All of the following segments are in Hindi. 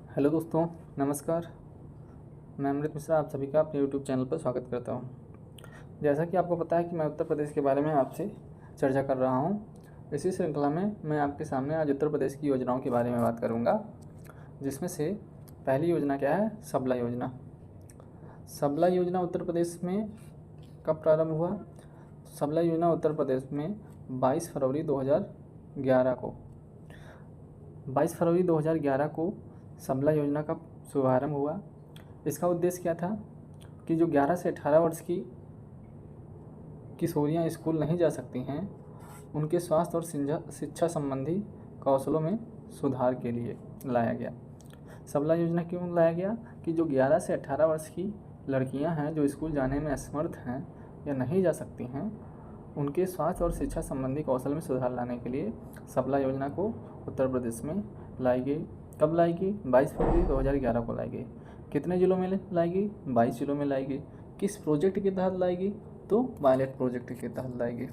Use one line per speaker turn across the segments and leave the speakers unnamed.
हेलो दोस्तों, नमस्कार। मैं अमृत मिश्रा आप सभी का अपने यूट्यूब चैनल पर स्वागत करता हूं। जैसा कि आपको पता है कि मैं उत्तर प्रदेश के बारे में आपसे चर्चा कर रहा हूं। इसी श्रृंखला में मैं आपके सामने आज उत्तर प्रदेश की योजनाओं के बारे में बात करूंगा, जिसमें से पहली योजना क्या है, सबला योजना। सबला योजना उत्तर प्रदेश में कब प्रारंभ हुआ? सबला योजना उत्तर प्रदेश में 22 फरवरी 2011 को 22 फरवरी 2011 को सबला योजना का शुभारंभ हुआ। इसका उद्देश्य क्या था कि जो 11 से 18 वर्ष की किशोरियाँ स्कूल नहीं जा सकती हैं, उनके स्वास्थ्य और शिक्षा संबंधी कौशलों में सुधार के लिए लाया गया। सबला योजना क्यों लाया गया कि जो 11 से 18 वर्ष की लड़कियां हैं जो स्कूल जाने में असमर्थ हैं या नहीं जा सकती हैं, उनके स्वास्थ्य और शिक्षा संबंधी कौशल में सुधार लाने के लिए सबला योजना को उत्तर प्रदेश में लाई गई। कब लाई गई? 22 फरवरी 2011 को लाई गई। कितने जिलों में लाई गई? 22 जिलों में लाई गई। किस प्रोजेक्ट के तहत लाई गई? तो पायलट प्रोजेक्ट के तहत लाई गई।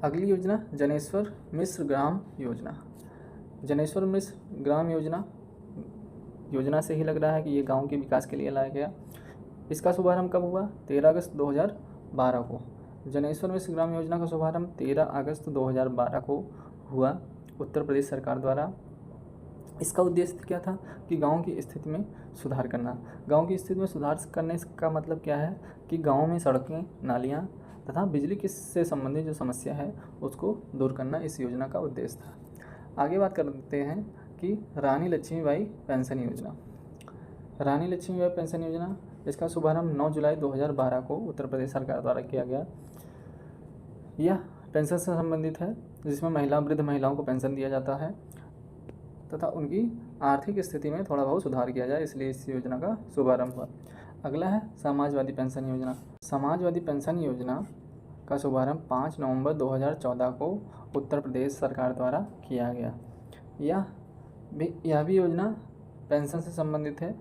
अगली योजना जनेश्वर मिश्र ग्राम योजना। जनेश्वर मिश्र ग्राम योजना से ही लग रहा है कि ये गांव के विकास के लिए लाया गया। इसका शुभारंभ कब हुआ? 13 अगस्त 2012 को। जनेश्वर मिश्र ग्राम योजना का शुभारंभ 13 अगस्त 2012 को हुआ उत्तर प्रदेश सरकार द्वारा। इसका उद्देश्य क्या था कि गांव की स्थिति में सुधार करना। गांव की स्थिति में सुधार करने का मतलब क्या है कि गांव में सड़कें, नालियां तथा बिजली से संबंधित जो समस्या है उसको दूर करना इस योजना का उद्देश्य था। आगे बात करते हैं कि रानी लक्ष्मीबाई पेंशन योजना। रानी लक्ष्मीबाई पेंशन योजना, इसका शुभारंभ 9 जुलाई 2012 को उत्तर प्रदेश सरकार द्वारा किया गया। यह पेंशन से संबंधित है, जिसमें वृद्ध महिलाओं को पेंशन दिया जाता है तथा उनकी आर्थिक स्थिति में थोड़ा बहुत सुधार किया जाए, इसलिए इस योजना का शुभारंभ हुआ। अगला है समाजवादी पेंशन योजना। समाजवादी पेंशन योजना का शुभारंभ 5 नवंबर 2014 को उत्तर प्रदेश सरकार द्वारा किया गया। यह भी योजना पेंशन से संबंधित है।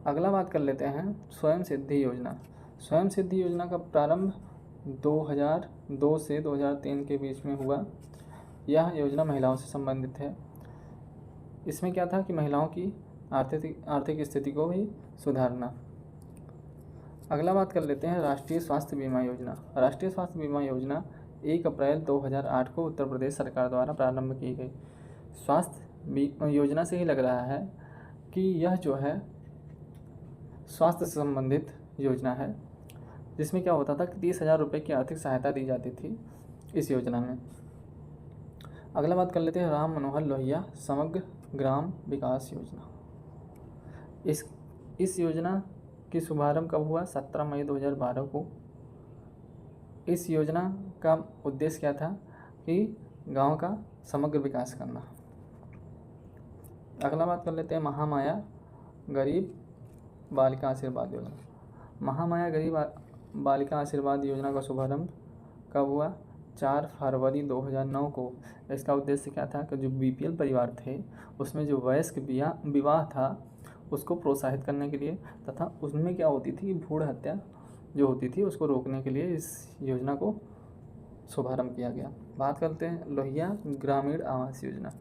अगला बात कर लेते हैं स्वयं सिद्धि योजना। स्वयं सिद्धि योजना का प्रारंभ 2002 से 2003 के बीच में हुआ। यह योजना महिलाओं से संबंधित है। इसमें क्या था कि महिलाओं की आर्थिक स्थिति को भी सुधारना। अगला बात कर लेते हैं राष्ट्रीय स्वास्थ्य बीमा योजना। राष्ट्रीय स्वास्थ्य बीमा योजना 1 अप्रैल 2008 को उत्तर प्रदेश सरकार द्वारा प्रारंभ की गई। स्वास्थ्य योजना से ही लग रहा है कि यह जो है स्वास्थ्य से संबंधित योजना है, जिसमें क्या होता था कि 30,000 रुपये की आर्थिक सहायता दी जाती थी इस योजना में। अगला बात कर लेते हैं राम मनोहर लोहिया समग्र ग्राम विकास योजना। इस योजना की शुभारंभ कब हुआ? 17 मई 2012 को। इस योजना का उद्देश्य क्या था कि गांव का समग्र विकास करना। अगला बात कर लेते हैं महामाया गरीब बालिका आशीर्वाद योजना। महामाया गरीब बालिका आशीर्वाद योजना का शुभारंभ कब हुआ? 4 फरवरी 2009 को। इसका उद्देश्य क्या था कि जो बीपीएल परिवार थे उसमें जो वयस्क विवाह था उसको प्रोत्साहित करने के लिए तथा उसमें क्या होती थी, भ्रूण हत्या जो होती थी उसको रोकने के लिए इस योजना को शुभारंभ किया गया। बात करते हैं लोहिया ग्रामीण आवास योजना।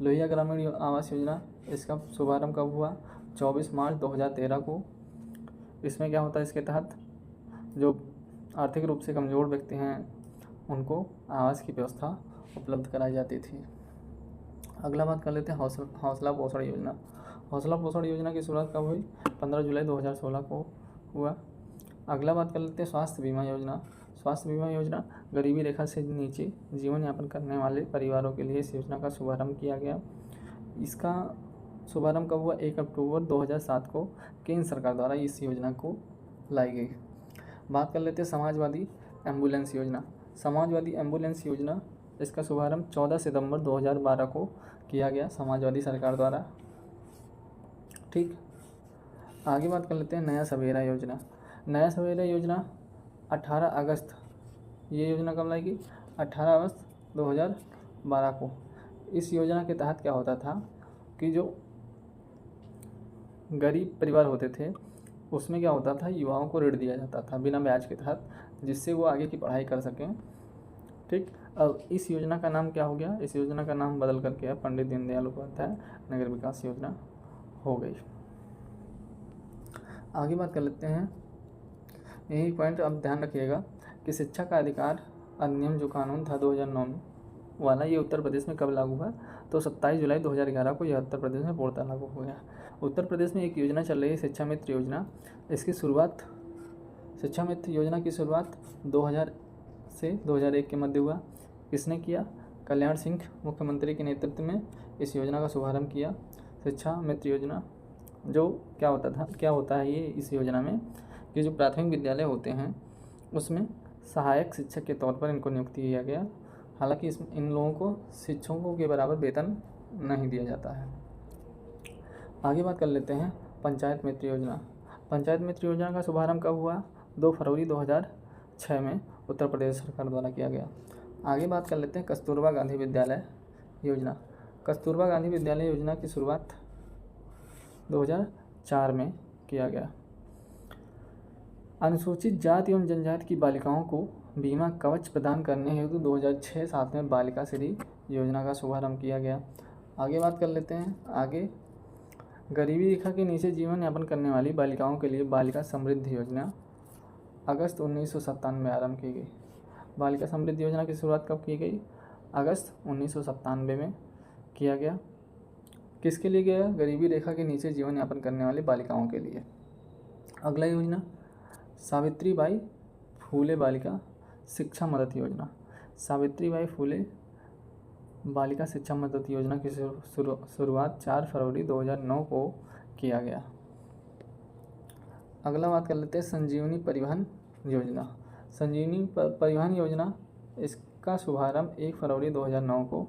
लोहिया ग्रामीण आवास योजना, इसका शुभारंभ कब हुआ? 24 मार्च 2013 को। इसमें क्या होता है, इसके तहत जो आर्थिक रूप से कमज़ोर व्यक्ति हैं उनको आवास की व्यवस्था उपलब्ध कराई जाती थी। अगला बात कर लेते हैं हौसला पोषण योजना। हौसला पोषण योजना की शुरुआत कब हुई? 15 जुलाई 2016 को हुआ। अगला बात कर लेते हैं स्वास्थ्य बीमा योजना। स्वास्थ्य बीमा योजना गरीबी रेखा से नीचे जीवन यापन करने वाले परिवारों के लिए इस योजना का शुभारंभ किया गया। इसका शुभारंभ कब हुआ? 1 अक्टूबर 2007 को केंद्र सरकार द्वारा इस योजना को लाई गई। बात कर लेते हैं समाजवादी एम्बुलेंस योजना। समाजवादी एम्बुलेंस योजना, इसका शुभारंभ 14 सितंबर 2012 को किया गया समाजवादी सरकार द्वारा। ठीक, आगे बात कर लेते हैं नया सवेरा योजना। नया सवेरा योजना 18 अगस्त, ये योजना कब लाई गई? 18 अगस्त 2012 को। इस योजना के तहत क्या होता था कि जो गरीब परिवार होते थे उसमें क्या होता था, युवाओं को ऋण दिया जाता था बिना ब्याज के तहत, जिससे वो आगे की पढ़ाई कर सकें। ठीक, अब इस योजना का नाम क्या हो गया, इस योजना का नाम बदल करके अब पंडित दीनदयाल उपाध्याय नगर विकास योजना हो गई। आगे बात कर लेते हैं, यही पॉइंट अब ध्यान रखिएगा कि शिक्षा का अधिकार अधिनियम जो कानून था 2009 में वाला, ये उत्तर प्रदेश में कब लागू हुआ, तो 27 जुलाई 2011 को यह उत्तर प्रदेश में पूर्णतः लागू हो गया। उत्तर प्रदेश में एक योजना चल रही है शिक्षा मित्र योजना। इसकी शुरुआत, शिक्षा मित्र योजना की शुरुआत 2000 से 2001 के मध्य हुआ। किसने किया, कल्याण सिंह मुख्यमंत्री के नेतृत्व में इस योजना का शुभारंभ किया। शिक्षा मित्र योजना जो क्या होता है ये इस योजना में कि जो प्राथमिक विद्यालय होते हैं उसमें सहायक शिक्षक के तौर पर इनको नियुक्ति किया गया। हालांकि इन लोगों को शिक्षकों के बराबर वेतन नहीं दिया जाता है। आगे बात कर लेते हैं पंचायत मित्र योजना। पंचायत मित्र योजना का शुभारंभ कब हुआ, 2 फरवरी 2006 में उत्तर प्रदेश सरकार द्वारा किया गया। आगे बात कर लेते हैं कस्तूरबा गांधी विद्यालय योजना। कस्तूरबा गांधी विद्यालय योजना की शुरुआत 2004 में किया गया। अनुसूचित जाति एवं जनजाति की बालिकाओं को बीमा कवच प्रदान करने हेतु 2006-07 में बालिका श्री योजना का शुभारंभ किया गया। आगे बात कर लेते हैं, आगे गरीबी रेखा के नीचे जीवन यापन करने वाली बालिकाओं के लिए बालिका समृद्धि योजना अगस्त 1997 में आरंभ की गई। बालिका समृद्धि योजना की शुरुआत कब की गई, अगस्त 1997 में किया गया। किसके लिए गया, गरीबी रेखा के नीचे जीवन यापन करने वाली बालिकाओं के लिए। अगला योजना सावित्रीबाई फूले बालिका शिक्षा मदद योजना। सावित्रीबाई फूले बालिका शिक्षा मदद योजना की शुरुआत 4 फरवरी 2009 को किया गया। अगला बात कर लेते हैं संजीवनी परिवहन योजना। संजीवनी परिवहन योजना, इसका शुभारंभ 1 फरवरी 2009 को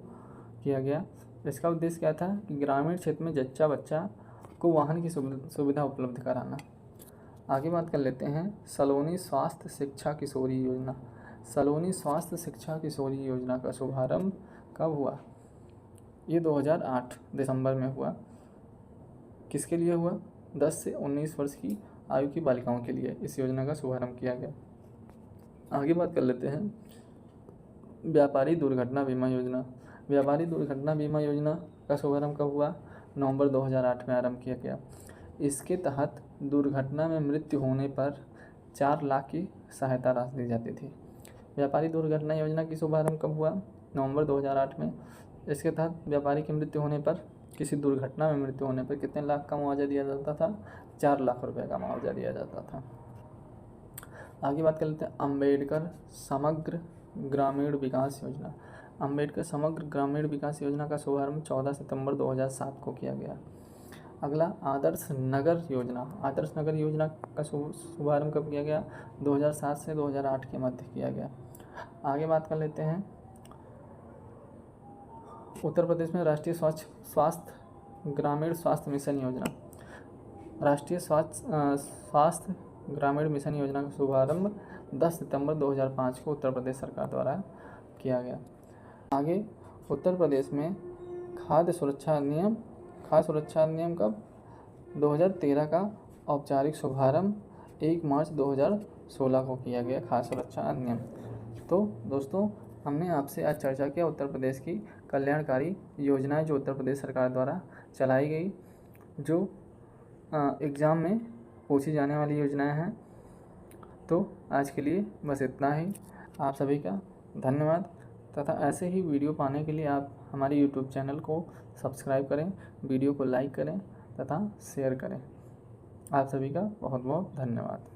किया गया। इसका उद्देश्य क्या था कि ग्रामीण क्षेत्र में जच्चा बच्चा को वाहन की सुविधा उपलब्ध कराना। आगे बात कर लेते हैं सलोनी स्वास्थ्य शिक्षा किशोरी योजना। सलोनी स्वास्थ्य शिक्षा किशोरी योजना का शुभारंभ कब हुआ, ये 2008 दिसंबर में हुआ। किसके लिए हुआ, 10 से 19 वर्ष की आयु की बालिकाओं के लिए इस योजना का शुभारंभ किया गया। आगे बात कर लेते हैं व्यापारी दुर्घटना बीमा योजना। व्यापारी दुर्घटना बीमा योजना का शुभारंभ कब हुआ, नवंबर 2008 में आरंभ किया गया। इसके तहत दुर्घटना में मृत्यु होने पर 4 लाख की सहायता राशि दी जाती थी। व्यापारी दुर्घटना योजना की शुभारंभ कब हुआ, नवंबर 2008 में। इसके तहत व्यापारी की मृत्यु होने पर, किसी दुर्घटना में मृत्यु होने पर कितने लाख का मुआवजा दिया जाता था, 4 लाख रुपए का मुआवजा दिया जाता था। आगे बात कर लेते हैं अम्बेडकर समग्र ग्रामीण विकास योजना। अम्बेडकर समग्र ग्रामीण विकास योजना का शुभारंभ 14 सितंबर 2007 को किया गया। अगला आदर्श नगर योजना। आदर्श नगर योजना का शुभारंभ कब किया गया, 2007 से 2008 के मध्य किया गया। आगे बात कर लेते हैं उत्तर प्रदेश में राष्ट्रीय स्वास्थ्य ग्रामीण स्वास्थ्य मिशन योजना। राष्ट्रीय स्वास्थ्य ग्रामीण मिशन योजना का शुभारंभ 10 सितंबर 2005 को उत्तर प्रदेश सरकार द्वारा किया गया। आगे उत्तर प्रदेश में खाद्य सुरक्षा अधिनियम कब, 2013 का औपचारिक शुभारंभ 1 मार्च 2016 को किया गया खाद्य सुरक्षा अधिनियम। तो दोस्तों, हमने आपसे आज चर्चा किया उत्तर प्रदेश की कल्याणकारी योजनाएं जो उत्तर प्रदेश सरकार द्वारा चलाई गई, जो एग्ज़ाम में पूछी जाने वाली योजनाएं हैं। तो आज के लिए बस इतना ही। आप सभी का धन्यवाद, तथा ऐसे ही वीडियो पाने के लिए आप हमारे YouTube चैनल को सब्सक्राइब करें, वीडियो को लाइक करें तथा शेयर करें। आप सभी का बहुत बहुत धन्यवाद।